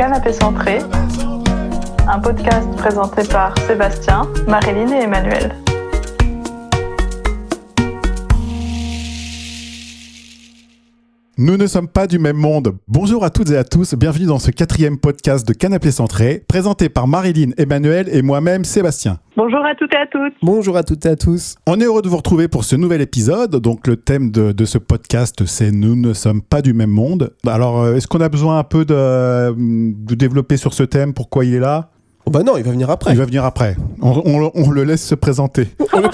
Canapé Centré, un podcast présenté par Sébastien, Marilyn et Emmanuel. Nous ne sommes pas du même monde. Bonjour à toutes et à tous, bienvenue dans ce 4e podcast de Canapé Centré, présenté par Marilyn, Emmanuel et moi-même Sébastien. Bonjour à toutes et à tous. Bonjour à toutes et à tous. On est heureux de vous retrouver pour ce nouvel épisode. Donc le thème de ce podcast, c'est « Nous ne sommes pas du même monde ». Alors, est-ce qu'on a besoin un peu de développer sur ce thème, pourquoi il est là ? Oh bah non, il va venir après. Il va venir après. On le laisse se présenter.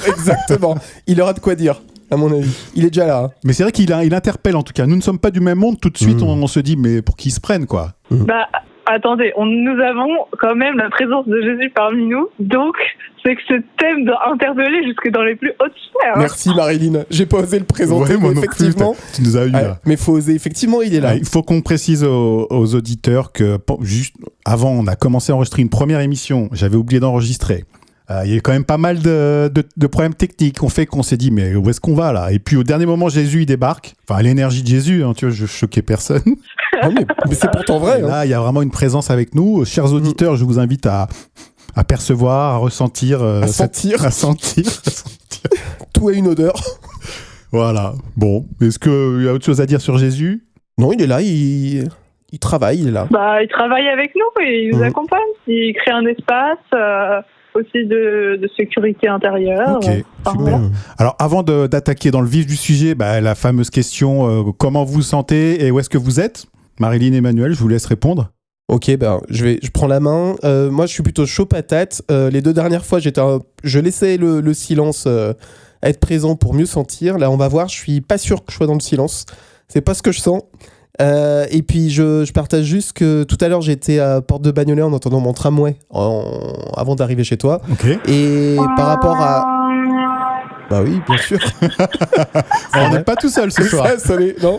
Exactement. Il aura de quoi dire, à mon avis. Il est déjà là. Hein. Mais c'est vrai qu'il interpelle en tout cas. Nous ne sommes pas du même monde. Tout de suite, on se dit, mais pour qui ils se prennent, quoi. Bah, attendez, nous avons quand même la présence de Jésus parmi nous. Donc, c'est que ce thème doit interpeller jusque dans les plus hautes sphères. Merci Marilyn. J'ai pas osé le présenter, Ouais, moi mais non effectivement. Plus, tu nous as eu là. Mais faut oser. Effectivement, il est là. Il faut qu'on précise aux auditeurs que juste avant, on a commencé à enregistrer une première émission. J'avais oublié d'enregistrer. Il y a quand même pas mal de problèmes techniques qu'on fait qu'on s'est dit mais où est-ce qu'on va là ? Et puis au dernier moment Jésus il débarque, enfin l'énergie de Jésus, hein, tu vois, je choquais personne. Ah, mais c'est pourtant vrai. Là il y a vraiment une présence avec nous. Chers auditeurs, je vous invite à percevoir, à ressentir, à sentir. Tout a une odeur. Voilà. Bon, est-ce qu'il y a autre chose à dire sur Jésus ? Non, il est là, il travaille, il est là. Bah, il travaille avec nous et il nous accompagne. Il crée un espace. Aussi de sécurité intérieure. Ok, super. Voilà. Alors avant d'attaquer dans le vif du sujet, la fameuse question comment vous vous sentez et où est-ce que vous êtes ? Marilyn et Emmanuel, je vous laisse répondre. Ok, je prends la main. Moi, je suis plutôt chaud patate. Les 2 dernières fois, je laissais le silence être présent pour mieux sentir. Là, on va voir, je suis pas sûr que je sois dans le silence. C'est pas ce que je sens. Et puis je partage juste que tout à l'heure j'étais à Porte de Bagnolet en entendant mon tramway avant d'arriver chez toi. Okay. Et par rapport à... Bah oui, bien sûr. On n'est pas tout seul ce soir. Non.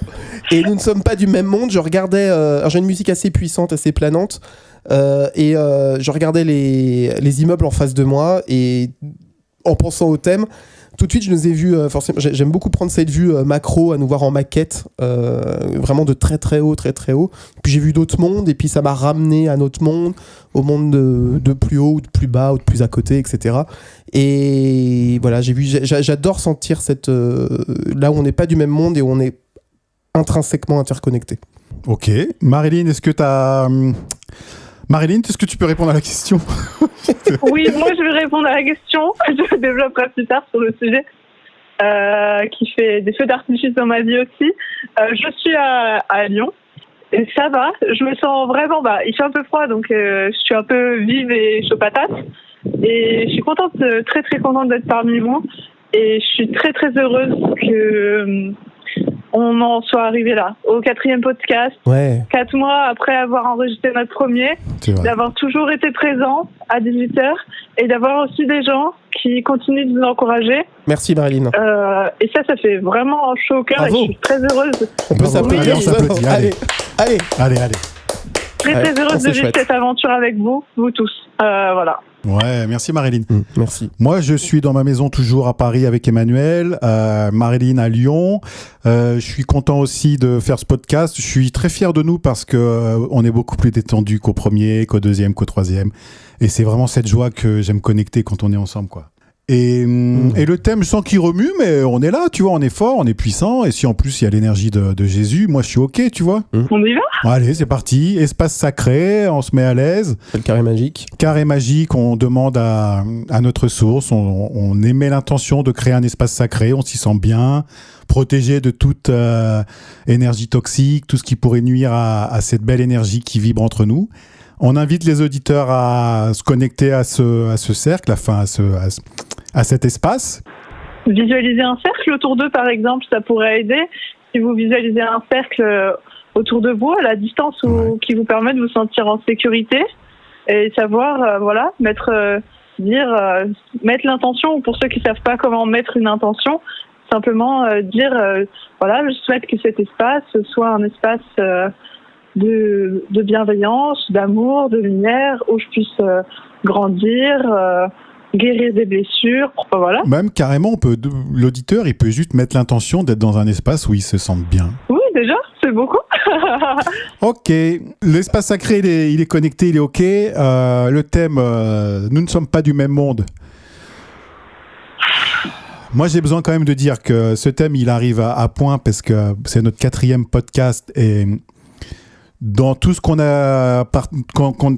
Et nous ne sommes pas du même monde. Je regardais... j'ai une musique assez puissante, assez planante. Et je regardais les immeubles en face de moi. Et en pensant au thème... Tout de suite, je nous ai vus, forcément, j'aime beaucoup prendre cette vue macro, à nous voir en maquette, vraiment de très très haut, très très haut. Puis j'ai vu d'autres mondes, et puis ça m'a ramené à notre monde, au monde de plus haut, ou de plus bas, ou de plus à côté, etc. Et voilà, j'adore sentir là où on n'est pas du même monde et où on est intrinsèquement interconnecté. Ok. Marilyn, est-ce que tu peux répondre à la question ? Oui, moi je vais répondre à la question. Je développerai plus tard sur le sujet qui fait des feux d'artifice dans ma vie aussi. Je suis à Lyon et ça va. Je me sens vraiment... il fait un peu froid donc je suis un peu vive et chaud patate. Et je suis très très contente d'être parmi vous. Et je suis très très heureuse que... on en soit arrivé là, au 4e podcast, 4 mois après avoir enregistré notre premier, d'avoir toujours été présent à 18h et d'avoir aussi des gens qui continuent de nous encourager. Merci Marilyn. Et ça fait vraiment chaud au cœur. Et je suis très heureuse. On peut s'applaudir. On s'applaudit. Allez. Très heureuse de vivre cette aventure avec vous tous. Voilà. Ouais, merci Marilyn. Merci. Moi, je suis dans ma maison toujours à Paris avec Emmanuel, Marilyn à Lyon. Je suis content aussi de faire ce podcast. Je suis très fier de nous parce que on est beaucoup plus détendu qu'au premier, qu'au deuxième, qu'au troisième. Et c'est vraiment cette joie que j'aime connecter quand on est ensemble, quoi. Et le thème, je sens qu'il remue, mais on est là, tu vois, on est fort, on est puissant. Et si en plus il y a l'énergie de Jésus, moi je suis ok, tu vois. On y va ? Allez, c'est parti. Espace sacré, on se met à l'aise. C'est le carré magique. Carré magique, on demande à notre source, on émet l'intention de créer un espace sacré, on s'y sent bien, protégé de toute énergie toxique, tout ce qui pourrait nuire à cette belle énergie qui vibre entre nous. On invite les auditeurs à se connecter à ce cercle, enfin à cet espace. Visualiser un cercle autour d'eux, par exemple, ça pourrait aider. Si vous visualisez un cercle autour de vous, à la distance qui vous permet de vous sentir en sécurité et savoir, mettre l'intention, ou pour ceux qui ne savent pas comment mettre une intention, simplement dire, je souhaite que cet espace soit un espace de bienveillance, d'amour, de lumière, où je puisse grandir, guérir des blessures, voilà. Même carrément, l'auditeur, il peut juste mettre l'intention d'être dans un espace où il se sente bien. Oui, déjà, c'est beaucoup. Ok, l'espace sacré, il est connecté, il est ok. Le thème, nous ne sommes pas du même monde. Moi, j'ai besoin quand même de dire que ce thème, il arrive à point parce que c'est notre 4e podcast et dans tout ce qu'on a,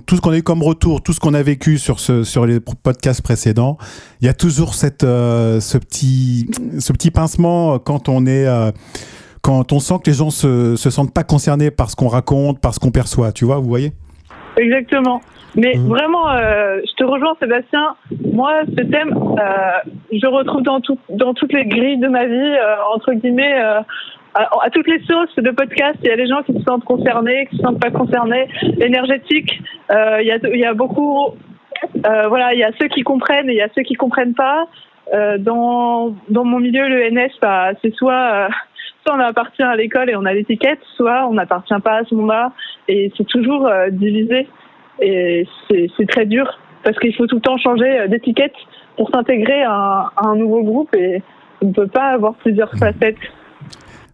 tout ce qu'on a eu comme retour, tout ce qu'on a vécu sur les podcasts précédents, il y a toujours ce petit pincement quand on sent que les gens se sentent pas concernés par ce qu'on raconte, par ce qu'on perçoit, tu vois, vous voyez ? Exactement. Mais vraiment, je te rejoins, Sébastien. Moi, ce thème, je retrouve dans toutes les grilles de ma vie, entre guillemets, à toutes les sources de podcasts. Il y a les gens qui se sentent concernés, qui se sentent pas concernés. L'énergétique, il y a beaucoup. Voilà, il y a ceux qui comprennent et il y a ceux qui comprennent pas. Dans mon milieu, le NS, c'est soit on appartient à l'école et on a l'étiquette, soit on n'appartient pas à ce monde-là et c'est toujours divisé et c'est très dur parce qu'il faut tout le temps changer d'étiquette pour s'intégrer à un nouveau groupe et on ne peut pas avoir plusieurs facettes.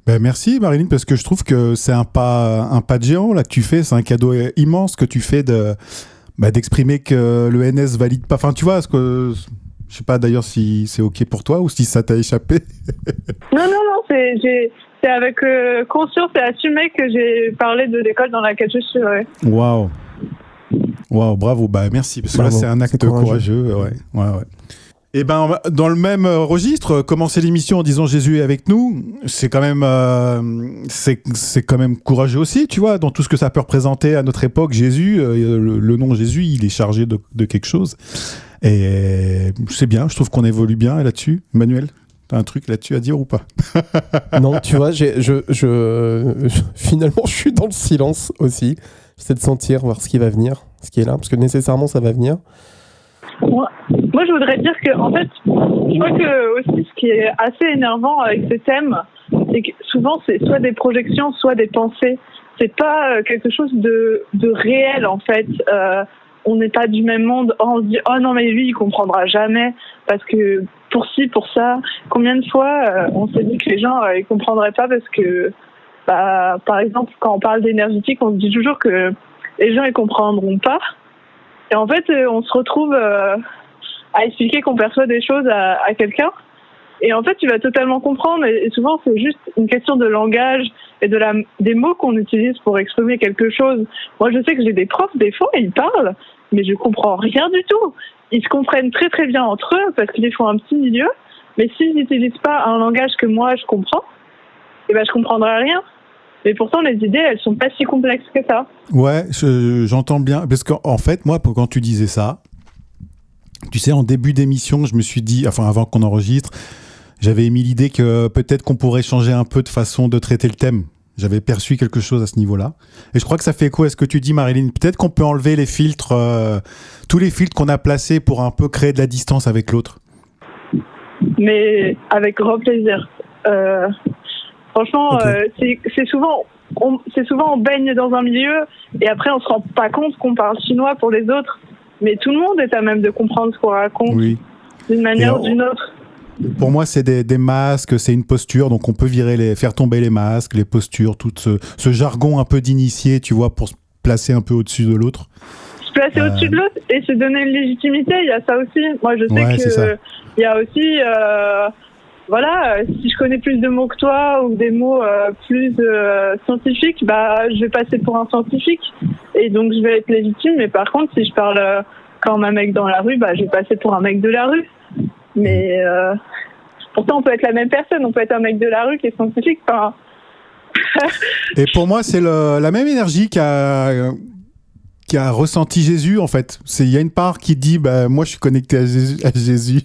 Ben merci Marilyn, parce que je trouve que c'est un pas de géant là que tu fais, c'est un cadeau immense que tu fais d'exprimer que le NS valide pas. Enfin, tu vois, je sais pas d'ailleurs si c'est ok pour toi ou si ça t'a échappé. Non, c'est avec conscience et assumé que j'ai parlé de l'école dans laquelle je suis. Ouais. Waouh, bravo, bah merci, parce que là c'est un acte courageux. Ouais. Et ben dans le même registre, commencer l'émission en disant Jésus est avec nous, c'est quand même courageux aussi, tu vois, dans tout ce que ça peut représenter à notre époque. Jésus, le nom Jésus, il est chargé de quelque chose. Et c'est bien, je trouve qu'on évolue bien là-dessus. Emmanuel, t'as un truc là-dessus à dire ou pas? Non, tu vois, finalement, je suis dans le silence aussi. J'essaie de sentir, voir ce qui va venir, ce qui est là, parce que nécessairement, ça va venir. Moi, je voudrais dire que, en fait, je crois que aussi ce qui est assez énervant avec ces thèmes, c'est que souvent, c'est soit des projections, soit des pensées. C'est pas quelque chose de réel, en fait. On n'est pas du même monde. On se dit, oh non, mais lui, il comprendra jamais, parce que pour ci, pour ça. Combien de fois on s'est dit que les gens, ils comprendraient pas parce que, par exemple, quand on parle d'énergétique, on se dit toujours que les gens, ils comprendront pas. Et en fait, on se retrouve à expliquer qu'on perçoit des choses à quelqu'un. Et en fait, tu vas totalement comprendre. Et souvent, c'est juste une question de langage et des mots qu'on utilise pour exprimer quelque chose. Moi, je sais que j'ai des profs, des fois, ils parlent, mais je comprends rien du tout. Ils se comprennent très très bien entre eux parce qu'ils font un petit milieu. Mais s'ils n'utilisent pas un langage que moi, je comprends, je comprendrai rien. Mais pourtant, les idées, elles sont pas si complexes que ça. Ouais, j'entends bien. Parce qu'en fait, moi, quand tu disais ça, tu sais, en début d'émission, je me suis dit, enfin, avant qu'on enregistre, j'avais émis l'idée que peut-être qu'on pourrait changer un peu de façon de traiter le thème. J'avais perçu quelque chose à ce niveau-là. Et je crois que ça fait écho à ce que tu dis, Marilyn. Peut-être qu'on peut enlever les filtres, tous les filtres qu'on a placés pour un peu créer de la distance avec l'autre. Mais avec grand plaisir. Franchement, okay. C'est souvent on baigne dans un milieu et après on se rend pas compte qu'on parle chinois pour les autres. Mais tout le monde est à même de comprendre ce qu'on raconte d'une manière ou d'une autre. Pour moi, c'est des masques, c'est une posture, donc on peut faire tomber les masques, les postures, tout ce jargon un peu d'initié, tu vois, pour se placer un peu au-dessus de l'autre. Se placer au-dessus de l'autre et se donner une légitimité, il y a ça aussi. Moi, je sais que il y a aussi, si je connais plus de mots que toi ou des mots plus scientifiques, je vais passer pour un scientifique et donc je vais être légitime. Mais par contre, si je parle comme un mec dans la rue, je vais passer pour un mec de la rue. Mais pourtant, on peut être la même personne. On peut être un mec de la rue qui est scientifique. Enfin... Et pour moi, c'est la même énergie qu'a ressenti Jésus, en fait. Il y a une part qui dit, moi, je suis connecté à Jésus.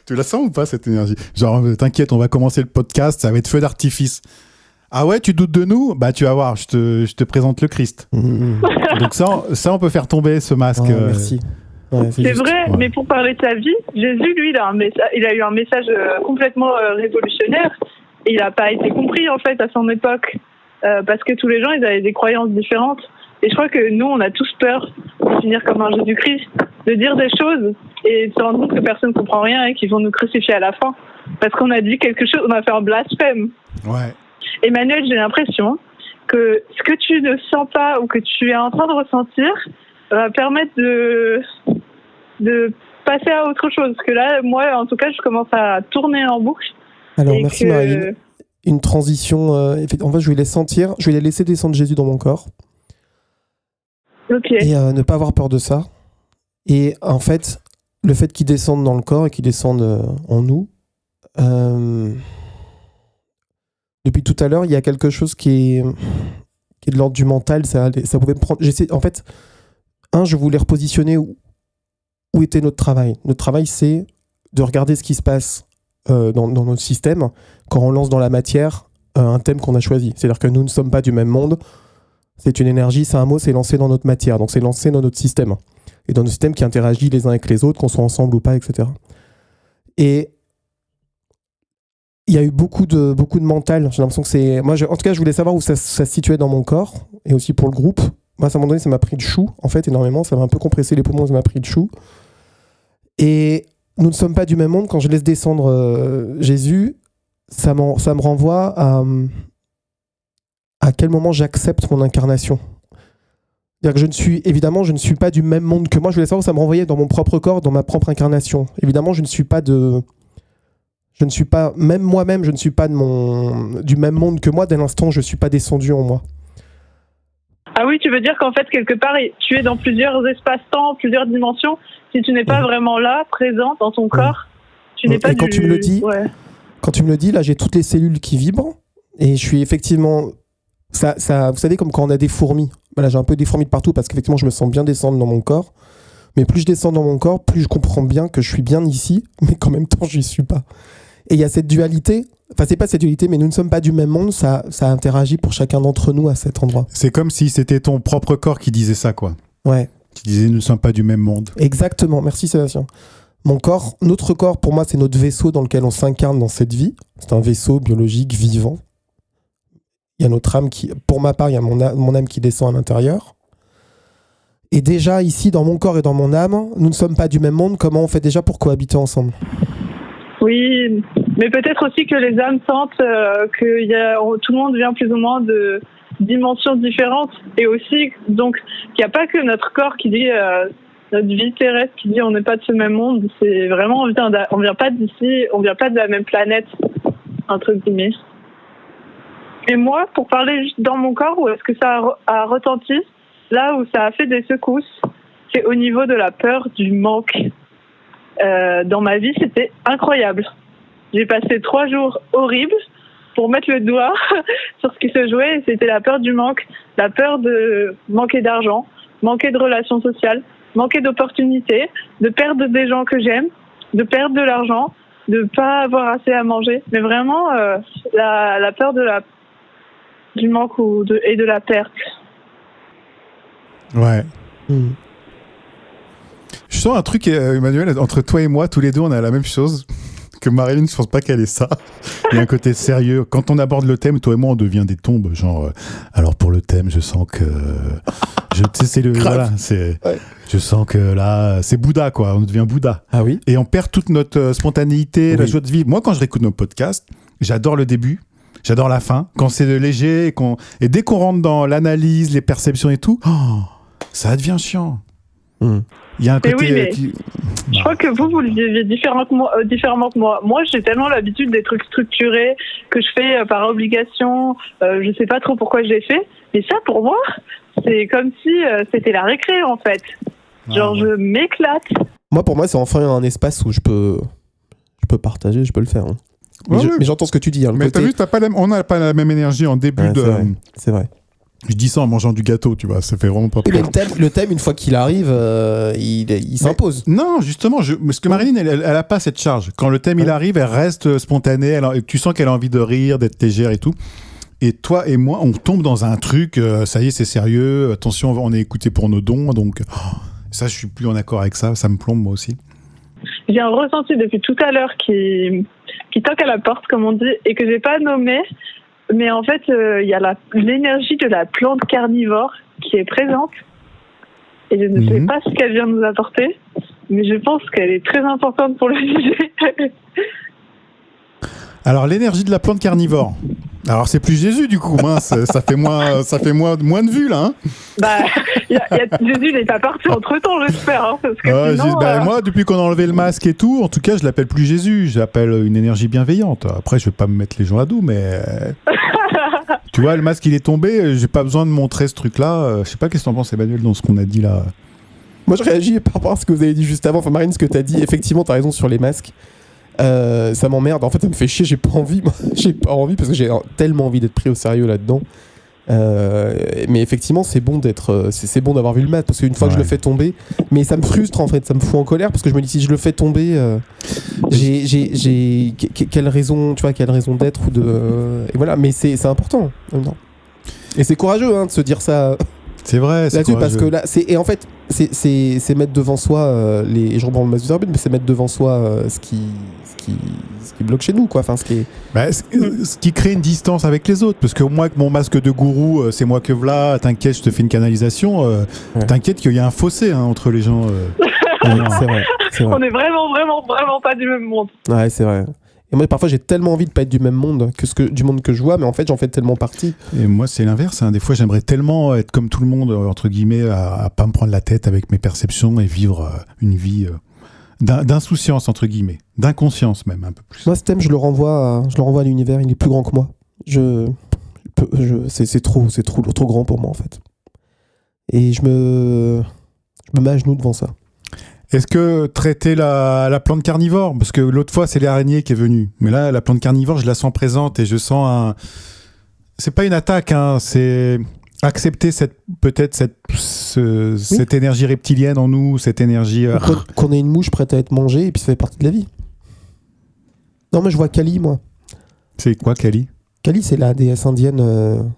Tu la sens ou pas, cette énergie? Genre, t'inquiète, on va commencer le podcast, ça va être feu d'artifice. Ah ouais, tu doutes de nous? Tu vas voir, je te présente le Christ. Donc ça, on peut faire tomber ce masque. Merci. Ouais, c'est vrai, mais pour parler de sa vie, Jésus, lui, il a eu un message complètement révolutionnaire et il n'a pas été compris, en fait, à son époque, parce que tous les gens, ils avaient des croyances différentes. Et je crois que nous, on a tous peur de finir comme un Jésus-Christ, de dire des choses et de se rendre compte que personne ne comprend rien et qu'ils vont nous crucifier à la fin, parce qu'on a dit quelque chose, on a fait un blasphème. Ouais. Emmanuel, j'ai l'impression que ce que tu ne sens pas ou que tu es en train de ressentir va permettre de passer à autre chose. Parce que là, moi, en tout cas, je commence à tourner en boucle. Alors, merci Marilyn. Une transition, en fait, je vais les laisser descendre Jésus dans mon corps. Ok. Et ne pas avoir peur de ça. Et en fait, le fait qu'ils descendent dans le corps et qu'ils descendent en nous, depuis tout à l'heure, il y a quelque chose qui est de l'ordre du mental. Ça pouvait me prendre. En fait, je voulais repositionner où était notre travail. Notre travail, c'est de regarder ce qui se passe dans notre système quand on lance dans la matière un thème qu'on a choisi. C'est-à-dire que nous ne sommes pas du même monde. C'est une énergie, c'est un mot, c'est lancé dans notre matière. Donc c'est lancé dans notre système. Et dans notre système qui interagit les uns avec les autres, qu'on soit ensemble ou pas, etc. Et il y a eu beaucoup de mental. J'ai l'impression que c'est... Moi, en tout cas, je voulais savoir où ça se situait dans mon corps, et aussi pour le groupe. Moi, à un moment donné, ça m'a pris le chou, en fait, énormément. Ça m'a un peu compressé les poumons, ça m'a pris le chou. Et nous ne sommes pas du même monde. Quand je laisse descendre Jésus, ça me renvoie à quel moment j'accepte mon incarnation. C'est-à-dire que je ne suis pas du même monde que moi. Je voulais savoir où ça me renvoyait dans mon propre corps, dans ma propre incarnation. Évidemment, je ne suis pas, même moi-même, je ne suis pas du même monde que moi dès l'instant où je ne suis pas descendu en moi. Ah oui, tu veux dire qu'en fait, quelque part, tu es dans plusieurs espaces-temps, plusieurs dimensions. Si tu n'es pas vraiment là, présent dans ton corps, tu n'es pas quand tu me le dis, quand tu me le dis, là, j'ai toutes les cellules qui vibrent et je suis effectivement... Ça, vous savez, comme quand on a des fourmis. Voilà, j'ai un peu des fourmis de partout parce qu'effectivement, je me sens bien descendre dans mon corps. Mais plus je descends dans mon corps, plus je comprends bien que je suis bien ici, mais qu'en même temps, je n'y suis pas. Et il y a cette dualité. Enfin, c'est pas cette dualité, mais nous ne sommes pas du même monde. Ça interagit pour chacun d'entre nous à cet endroit. C'est comme si c'était ton propre corps qui disait ça, quoi. Ouais. Qui disait nous ne sommes pas du même monde. Exactement. Merci Sébastien. Notre corps, pour moi, c'est notre vaisseau dans lequel on s'incarne dans cette vie. C'est un vaisseau biologique vivant. Il y a notre âme pour ma part, il y a mon âme qui descend à l'intérieur. Et déjà, ici, dans mon corps et dans mon âme, nous ne sommes pas du même monde. Comment on fait déjà pour cohabiter ensemble ? Oui, mais peut-être aussi que les âmes sentent que tout le monde vient plus ou moins de dimensions différentes. Et aussi, donc, qu'il n'y a pas que notre corps qui dit, notre vie terrestre qui dit on n'est pas de ce même monde. C'est vraiment, on vient pas d'ici, on vient pas de la même planète, entre guillemets. Et moi, pour parler juste dans mon corps, où est-ce que ça a retenti, là où ça a fait des secousses, c'est au niveau de la peur du manque. Dans ma vie, c'était incroyable. J'ai passé 3 jours horribles pour mettre le doigt sur ce qui se jouait, et c'était la peur du manque, la peur de manquer d'argent, manquer de relations sociales, manquer d'opportunités, de perdre des gens que j'aime, de perdre de l'argent, de pas avoir assez à manger. Mais vraiment, la peur du manque et de la perte. Ouais. Je sens un truc, Emmanuel, entre toi et moi, tous les deux, on a la même chose. Que Marilyn, je pense pas qu'elle ait ça. Il y a un côté sérieux. Quand on aborde le thème, toi et moi, on devient des tombes. Genre, alors pour le thème, je sens que... Je sens que là, c'est Bouddha, quoi. On devient Bouddha. Ah oui. Et on perd toute notre spontanéité, la joie de vivre. Moi, quand je réécoute nos podcasts, j'adore le début. J'adore la fin, quand c'est léger et dès qu'on rentre dans l'analyse, les perceptions et tout, ça devient chiant. Il y a un côté... Je crois que vous le vivez différemment que moi. Moi, j'ai tellement l'habitude des trucs structurés que je fais par obligation. Je sais pas trop pourquoi je l'ai fait. Mais ça, pour moi, c'est comme si c'était la récré, en fait. Genre, je m'éclate. Moi, pour moi, c'est enfin un espace où je peux partager, je peux le faire. Hein. Mais j'entends ce que tu dis. Hein, mais t'as vu, on n'a pas la même énergie en début de... C'est vrai. Je dis ça en mangeant du gâteau, tu vois, ça fait vraiment pas peur. Le thème, une fois qu'il arrive, il s'impose. Non, justement, parce que Marilyn, elle a pas cette charge. Quand le thème il arrive, elle reste spontanée, tu sens qu'elle a envie de rire, d'être légère et tout. Et toi et moi, on tombe dans un truc, ça y est, c'est sérieux, attention, on est écouté pour nos dons, donc ça, je suis plus en accord avec ça, ça me plombe moi aussi. J'ai un ressenti depuis tout à l'heure qui toque à la porte, comme on dit, et que j'ai pas nommé. Mais en fait, il y a l'énergie de la plante carnivore qui est présente. Et je ne sais pas ce qu'elle vient nous apporter, mais je pense qu'elle est très importante pour le sujet. Alors, l'énergie de la plante carnivore. Alors, c'est plus Jésus, du coup, mince, ça fait moins de vues, là. Hein. Jésus n'est pas parti entre-temps, j'espère. Hein, parce que sinon, moi, depuis qu'on a enlevé le masque et tout, en tout cas, je l'appelle plus Jésus, je l'appelle une énergie bienveillante. Après, je vais pas me mettre les gens à dos, mais... Tu vois, le masque, il est tombé, j'ai pas besoin de montrer ce truc-là. Je sais pas qu'est-ce que t'en penses, Emmanuel, dans ce qu'on a dit, là. Moi, je réagis par rapport à ce que vous avez dit juste avant. Enfin, Marine, ce que t'as dit, effectivement, t'as raison sur les masques. Ça m'emmerde, en fait ça me fait chier, j'ai pas envie parce que j'ai tellement envie d'être pris au sérieux là-dedans, mais effectivement c'est bon d'avoir vu le masque parce qu'une fois que je le fais tomber, mais ça me frustre en fait, ça me fout en colère parce que je me dis si je le fais tomber, j'ai quelle raison d'être ou de et voilà, mais c'est important non. Et c'est courageux hein, de se dire ça. C'est vrai, c'est courageux. Parce que là, en fait, c'est mettre devant soi les gens dans le masque du Zarbut, mais c'est mettre devant soi ce qui bloque chez nous, quoi. Enfin, ce qui crée une distance avec les autres. Parce que moi, avec mon masque de gourou, c'est moi que v'là, t'inquiète, je te fais une canalisation. T'inquiète qu'il y a un fossé hein, entre les gens. C'est vrai. On est vraiment pas du même monde. Ouais, c'est vrai. Et moi, parfois, j'ai tellement envie de pas être du même monde du monde que je vois, mais en fait, j'en fais tellement partie. Et moi, c'est l'inverse. Hein. Des fois, j'aimerais tellement être comme tout le monde, entre guillemets, à pas me prendre la tête avec mes perceptions et vivre une vie d'insouciance, entre guillemets. D'inconscience, même, un peu plus. Moi, ce thème, je le renvoie à l'univers. Il est plus grand que moi. C'est trop grand pour moi, en fait. Et je me mets à genoux devant ça. Est-ce que traiter la plante carnivore, parce que l'autre fois c'est l'araignée qui est venue, mais là la plante carnivore je la sens présente et je sens c'est pas une attaque, hein, c'est accepter cette énergie reptilienne en nous, cette énergie... Qu'on ait une mouche prête à être mangée et puis ça fait partie de la vie. Non mais je vois Kali moi. C'est quoi Kali ? Kali c'est la déesse indienne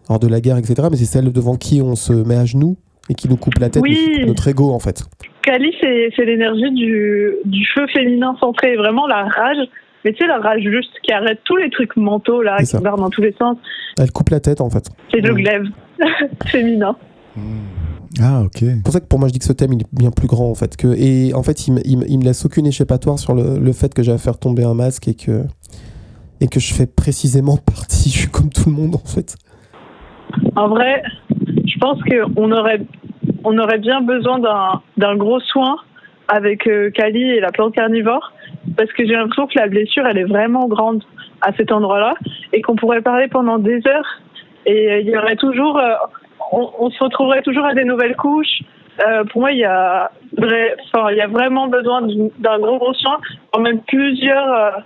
hors de la guerre etc, mais c'est celle devant qui on se met à genoux et qui nous coupe la tête, notre ego en fait. Kali, c'est l'énergie du feu féminin centré, vraiment la rage, mais tu sais, la rage juste qui arrête tous les trucs mentaux là, qui barrent dans tous les sens. Elle coupe la tête en fait. C'est le glaive féminin. Ah ok. C'est pour ça que pour moi je dis que ce thème il est bien plus grand en fait. Et en fait il me laisse aucune échappatoire sur le fait que j'ai à faire tomber un masque et que je fais précisément partie, je suis comme tout le monde en fait. En vrai, je pense qu'on aurait bien besoin d'un gros soin avec Kali et la plante carnivore, parce que j'ai l'impression que la blessure, elle est vraiment grande à cet endroit-là, et qu'on pourrait parler pendant des heures, et il y aurait toujours... on se retrouverait toujours à des nouvelles couches. Pour moi, il y a vraiment besoin d'un gros soin, en même plusieurs,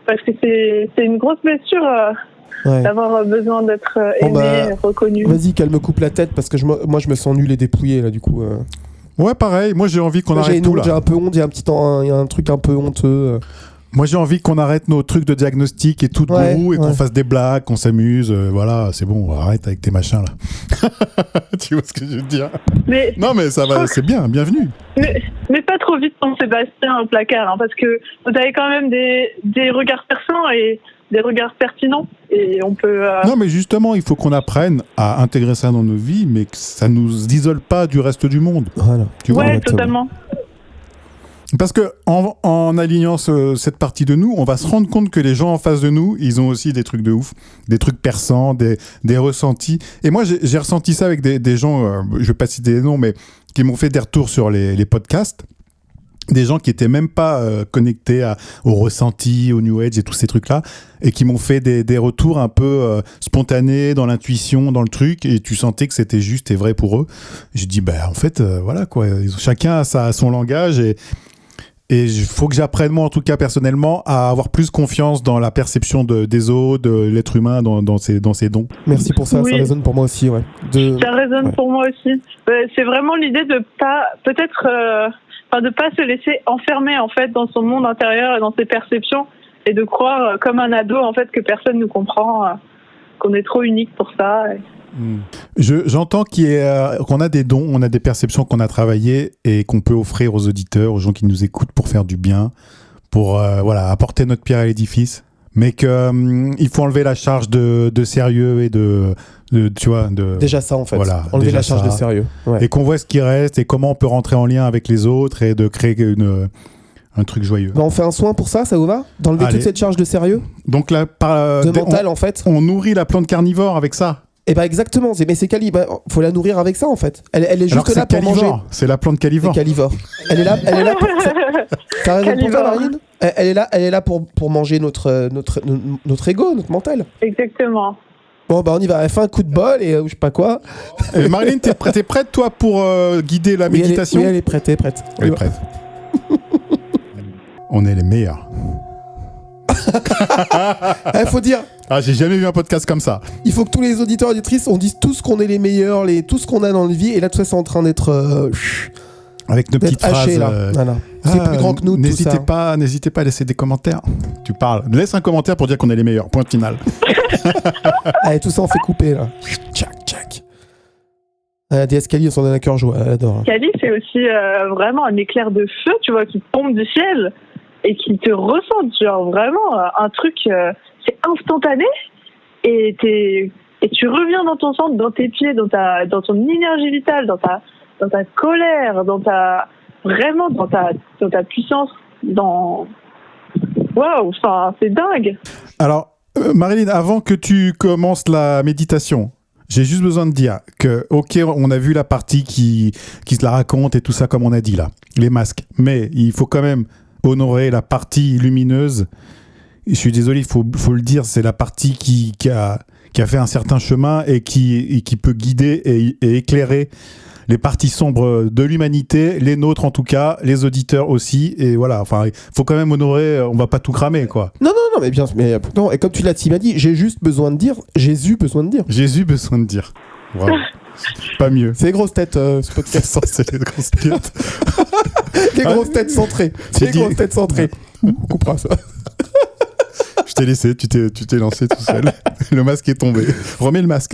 parce que c'est une grosse blessure... d'avoir besoin d'être aimé, reconnu. Vas-y, qu'elle me coupe la tête parce que moi je me sens nul et dépouillé là du coup. Ouais, pareil. Moi j'ai envie qu'on arrête tout là. J'ai un peu honte, il y a un truc un peu honteux. Moi j'ai envie qu'on arrête nos trucs de diagnostic et tout de gourou et qu'on fasse des blagues, qu'on s'amuse. Voilà, c'est bon, arrête avec tes machins là. Tu vois ce que je veux dire ? Non mais ça va, c'est bien, bienvenue. Mais pas trop vite ton Sébastien au placard, hein, parce que vous avez quand même des regards perçants et des regards pertinents et on peut... Non mais justement, il faut qu'on apprenne à intégrer ça dans nos vies, mais que ça nous isole pas du reste du monde. Voilà. Tu vois, totalement. Parce que en alignant cette partie de nous, on va se rendre compte que les gens en face de nous, ils ont aussi des trucs de ouf, des trucs perçants, des ressentis. Et moi, j'ai ressenti ça avec des gens, je vais pas citer les noms, mais qui m'ont fait des retours sur les podcasts. Des gens qui étaient même pas connectés au ressenti, au New Age et tous ces trucs-là, et qui m'ont fait des retours un peu spontanés, dans l'intuition, dans le truc, et tu sentais que c'était juste et vrai pour eux. J'ai dit, en fait, voilà quoi, chacun a son langage, et il faut que j'apprenne, moi en tout cas personnellement, à avoir plus confiance dans la perception des autres, de l'être humain, dans ses dons. Merci pour ça, ça résonne pour moi aussi. Ouais. Ça résonne pour moi aussi. C'est vraiment l'idée de pas, peut-être... de pas se laisser enfermer en fait dans son monde intérieur et dans ses perceptions et de croire comme un ado en fait que personne nous comprend, qu'on est trop unique pour ça. J'entends qu'on a des dons, on a des perceptions qu'on a travaillées et qu'on peut offrir aux auditeurs, aux gens qui nous écoutent pour faire du bien, pour apporter notre pierre à l'édifice, mais qu'il faut enlever la charge de sérieux et tu vois, déjà ça en fait, enlever la charge de sérieux, et qu'on voit ce qui reste et comment on peut rentrer en lien avec les autres et de créer un truc joyeux. Bah, on fait un soin pour ça vous va? D'enlever Allez. toute cette charge de sérieux? Donc là, De mental, en fait. on nourrit la plante carnivore avec ça. Et bah exactement, mais c'est Kali, faut la nourrir avec ça en fait. Elle est Alors que juste là c'est pour manger. calivore, c'est la plante calivore. C'est calivore. Elle est là pour... T'as raison pour toi, Calivore. Marine. Elle est là pour manger notre ego, notre mental. Exactement. Bon bah on y va, elle fait un coup de bol et je sais pas quoi. Et Marilyn, t'es prête toi pour guider la méditation? Oui, elle est prête, elle est prête. Elle est prête. On est les meilleurs. Faut dire, Ah, j'ai jamais vu un podcast comme ça. il faut que tous les auditeurs et auditrices, on dise tous qu'on est les meilleurs, tout ce qu'on a dans la vie, et là tout ça c'est en train d'être Avec nos petites haché phrases. là. Voilà. C'est plus grand que nous, tout N'hésitez ça. n'hésitez pas à laisser des commentaires. Tu parles. Laisse un commentaire pour dire qu'on est les meilleurs. Point final. Allez, tout ça on fait couper là. Tchac, tchac. La déesse Kali, on s'en donne à cœur joie, elle adore. Kali, c'est aussi vraiment un éclair de feu, tu vois, qui tombe du ciel et qui te ressent, genre vraiment un truc, c'est instantané et tu reviens dans ton centre, dans tes pieds, dans ton énergie vitale, dans ta colère, vraiment dans ta puissance, waouh, enfin, c'est dingue. Alors, Marilyn, avant que tu commences la méditation, j'ai juste besoin de dire que, ok, on a vu la partie qui se la raconte et tout ça, comme on a dit là, les masques. Mais il faut quand même honorer la partie lumineuse. Je suis désolé, il faut le dire, c'est la partie qui a fait un certain chemin et qui peut guider et éclairer les parties sombres de l'humanité, les nôtres en tout cas, les auditeurs aussi. Et voilà, enfin, il faut quand même honorer, on va pas tout cramer, quoi. Non, mais bien, non, et comme tu l'as si bien dit, j'ai juste besoin de dire, Jésus besoin de dire. Jésus besoin de dire. Wow. Pas mieux. C'est les grosses têtes, ce podcast. C'est les grosses têtes. Les grosses têtes centrées. J'ai Les dit- grosses têtes centrées. On coupera ça. Je t'ai laissé, tu t'es lancé tout seul. Le masque est tombé. Remets le masque.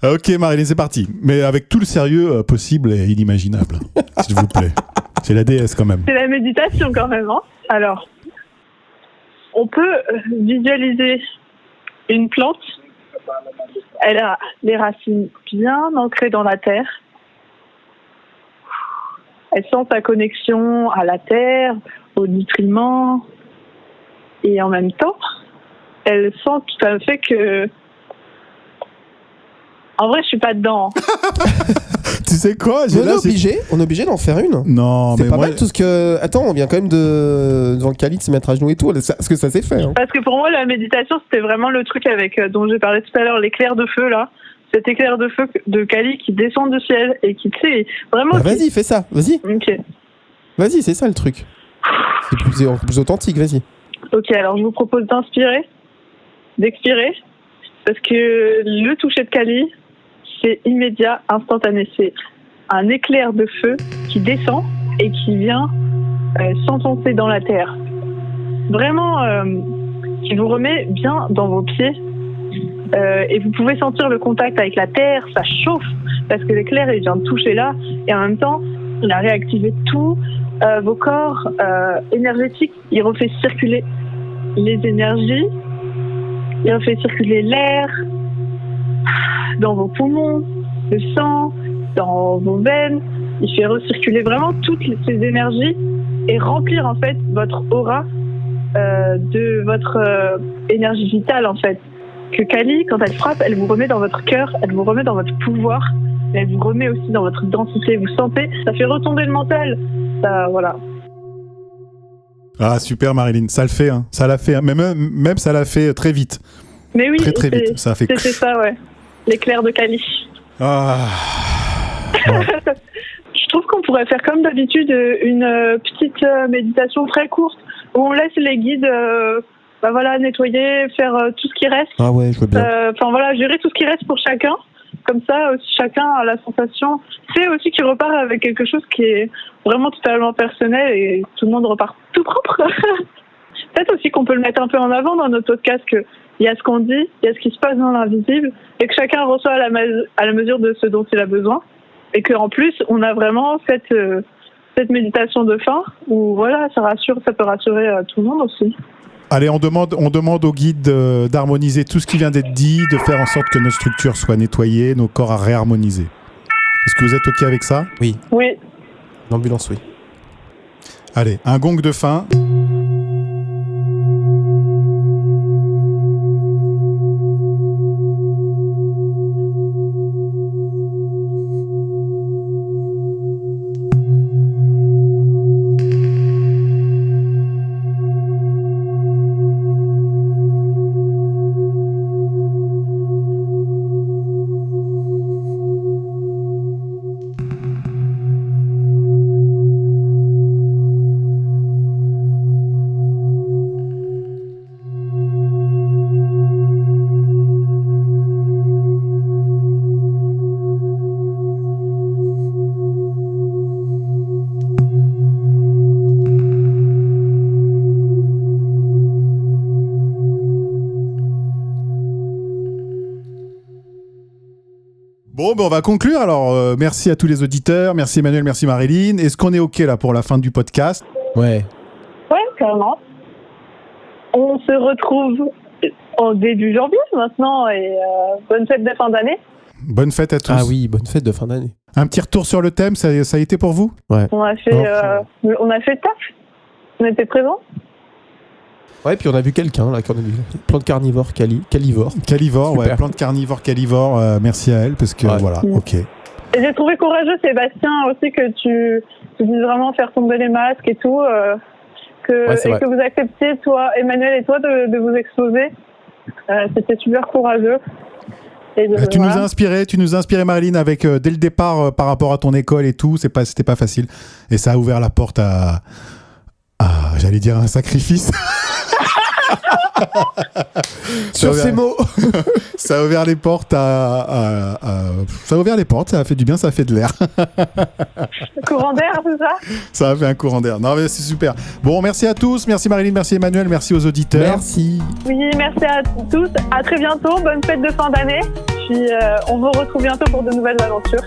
Ok, Marilyn, c'est parti. Mais avec tout le sérieux possible et inimaginable. S'il vous plaît. C'est la déesse quand même. C'est la méditation quand même, hein. Alors, on peut visualiser une plante. Elle a les racines bien ancrées dans la terre. Elle sent sa connexion à la terre, aux nutriments. Et en même temps, elle sent tout à fait que... En vrai, je suis pas dedans. Tu sais quoi On est obligé d'en faire une. Non, C'est mais pas moi... mal tout ce que. Attends, on vient quand même dans le Kali de se mettre à genoux et tout. Parce que ça s'est fait. Hein. Parce que pour moi, la méditation, c'était vraiment le truc avec dont j'ai parlé tout à l'heure, l'éclair de feu, là. Cet éclair de feu de Kali qui descend du ciel et qui, tu sais, vraiment... Bah, vas-y, fais ça. Vas-y. Ok. Vas-y, c'est ça le truc. C'est plus authentique, vas-y. Ok, alors je vous propose d'inspirer, d'expirer, parce que le toucher de Kali, c'est immédiat, instantané. C'est un éclair de feu qui descend et qui vient s'enfoncer dans la terre. Vraiment, qui vous remet bien dans vos pieds. Et vous pouvez sentir le contact avec la terre, ça chauffe, parce que l'éclair, il vient de toucher là, et en même temps, il a réactivé tout vos corps énergétiques. Il refait circuler les énergies, il refait circuler l'air dans vos poumons, le sang, dans vos veines. Il fait recirculer vraiment toutes ces énergies et remplir en fait votre aura de votre énergie vitale en fait. Que Kali, quand elle frappe, elle vous remet dans votre cœur, elle vous remet dans votre pouvoir, mais elle vous remet aussi dans votre densité. Vous sentez, ça fait retomber le mental. Ça, voilà. Ah, super, Marilyn. Ça le fait, hein. Ça l'a fait. Hein. Même ça l'a fait très vite. Mais oui, Très vite. Ça a fait... c'était ça, ouais. L'éclair de Kali. Ah. Ouais. Je trouve qu'on pourrait faire comme d'habitude une petite méditation très courte où on laisse les guides nettoyer, faire tout ce qui reste. Ah ouais, je veux bien. Enfin voilà, gérer tout ce qui reste pour chacun. Comme ça, aussi, chacun a la sensation. C'est aussi qu'il repart avec quelque chose qui est vraiment totalement personnel et tout le monde repart tout propre. Peut-être aussi qu'on peut le mettre un peu en avant dans notre podcast, qu'il y a ce qu'on dit, il y a ce qui se passe dans l'invisible et que chacun reçoit à la mesure de ce dont il a besoin. Et qu'en plus, on a vraiment cette méditation de fin où voilà, ça peut rassurer tout le monde aussi. Allez, on demande au guide d'harmoniser tout ce qui vient d'être dit, de faire en sorte que nos structures soient nettoyées, nos corps à réharmoniser. Est-ce que vous êtes OK avec ça ? Oui. Oui. L'ambulance, oui. Allez, un gong de fin. Bon, ben on va conclure. Alors, merci à tous les auditeurs. Merci Emmanuel, merci Marilyn. Est-ce qu'on est OK là pour la fin du podcast ? Ouais. Ouais, carrément. On se retrouve au début janvier maintenant et bonne fête de fin d'année. Bonne fête à tous. Ah oui, bonne fête de fin d'année. Un petit retour sur le thème, ça a été pour vous ? Ouais. On a fait le taf. On était présents. Ouais, puis on a vu quelqu'un là, qu'on a vu. Plante carnivore, calivore. Calivore, Super. ouais, plante carnivore, calivore. Merci à elle parce que voilà, OK. Et j'ai trouvé courageux, Sébastien, aussi que tu dises vraiment faire tomber les masques et tout, que vous acceptiez, toi, Emmanuel et toi, de vous exposer. C'était super courageux. Et Tu nous as inspiré Marilyn avec dès le départ par rapport à ton école et tout, c'était pas facile et ça a ouvert la porte à j'allais dire un sacrifice. Sur ces mots. Ça a ouvert les portes ça a ouvert les portes, ça a fait du bien, ça a fait de l'air. Courant d'air, c'est ça ? Ça a fait un courant d'air. Non mais c'est super. Bon, merci à tous, merci Marilyn, merci Emmanuel, merci aux auditeurs. Merci. Oui, merci à tous. À très bientôt. Bonne fête de fin d'année. Puis on vous retrouve bientôt pour de nouvelles aventures.